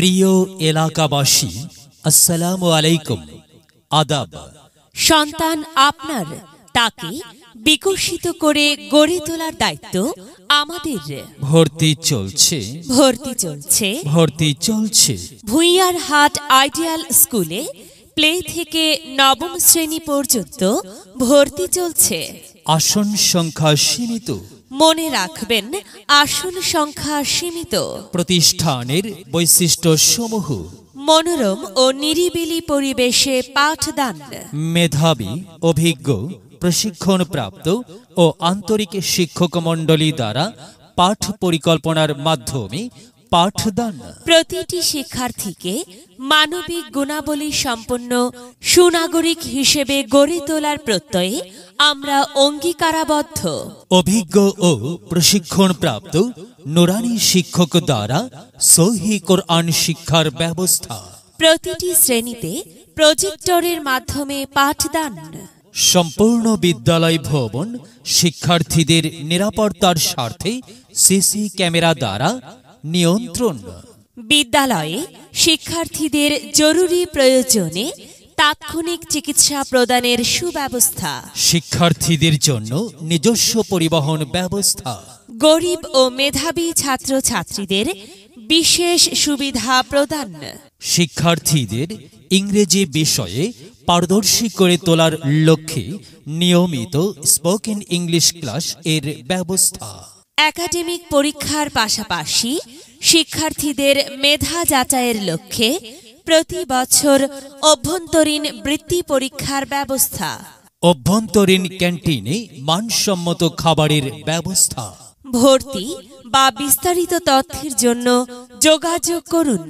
প্রিয় এলাকাবাসী, আসসালামু আলাইকুম, আদাব। সন্তান আপনার, তাকে বিকশিত করে গড়ে তোলার দায়িত্ব আমাদের। ভর্তি চলছে ভুইয়ারহাট আইডিয়াল স্কুলে প্লে থেকে নবম শ্রেণী পর্যন্ত ভর্তি চলছে। আসন সংখ্যা সীমিত। মনে রাখবেন, আসন সংখ্যা সীমিত। প্রতিষ্ঠানের বৈশিষ্ট্য সমূহ: মনোরম ও নিরিবিলি পরিবেশে পাঠদান, মেধাবী, অভিজ্ঞ, প্রশিক্ষণপ্রাপ্ত ও আন্তরিক শিক্ষক মণ্ডলী দ্বারা পাঠ পরিকল্পনার মাধ্যমে পাঠদান। প্রতিটি শিক্ষার্থীকে মানবিক গুণাবলী সম্পন্ন সুনাগরিক হিসেবে গড়ে তোলার প্রত্যয়ে আমরা অঙ্গীকারাবদ্ধ। অভিজ্ঞ ও প্রশিক্ষণপ্রাপ্ত নুরানি শিক্ষক দ্বারা সহিহ কোরআন শিক্ষার ব্যবস্থা। প্রতিটি শ্রেণীতে প্রজেক্টরের মাধ্যমে পাঠদান। সম্পূর্ণ বিদ্যালয় ভবন শিক্ষার্থীদের নিরাপত্তার স্বার্থে সিসি ক্যামেরা দ্বারা নিয়ন্ত্রণ। বিদ্যালয়ে শিক্ষার্থীদের জরুরি প্রয়োজনে তাৎক্ষণিক চিকিৎসা প্রদানের সুব্যবস্থা। শিক্ষার্থীদের জন্য নিজস্ব পরিবহন ব্যবস্থা। গরিব ও মেধাবী ছাত্রছাত্রীদের বিশেষ সুবিধা প্রদান। শিক্ষার্থীদের ইংরেজি বিষয়ে পারদর্শী করে তোলার লক্ষ্যে নিয়মিত স্পোকেন ইংলিশ ক্লাস এর ব্যবস্থা। একাডেমিক পরীক্ষার পাশাপাশি শিক্ষার্থীদের মেধা যাচাইয়ের লক্ষ্যে প্রতি বছর অভ্যন্তরীণ বৃত্তি পরীক্ষার ব্যবস্থা। অভ্যন্তরীণ ক্যান্টিনে মানসম্মত খাবারের ব্যবস্থা। ভর্তি বা বিস্তারিত তথ্যের জন্য যোগাযোগ করুন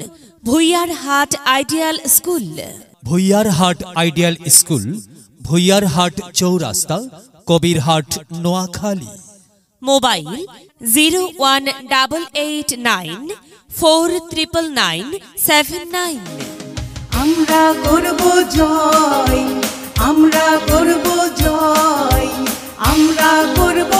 Bhuiyarhat ideal school. Bhuiyarhat ideal school, Bhuiyarhat চৌরাস্তা, কবিরহাট, নোয়াখালী। মোবাইল 01889499979। আমরা করব জয়, আমরা করব জয়, আমরা করব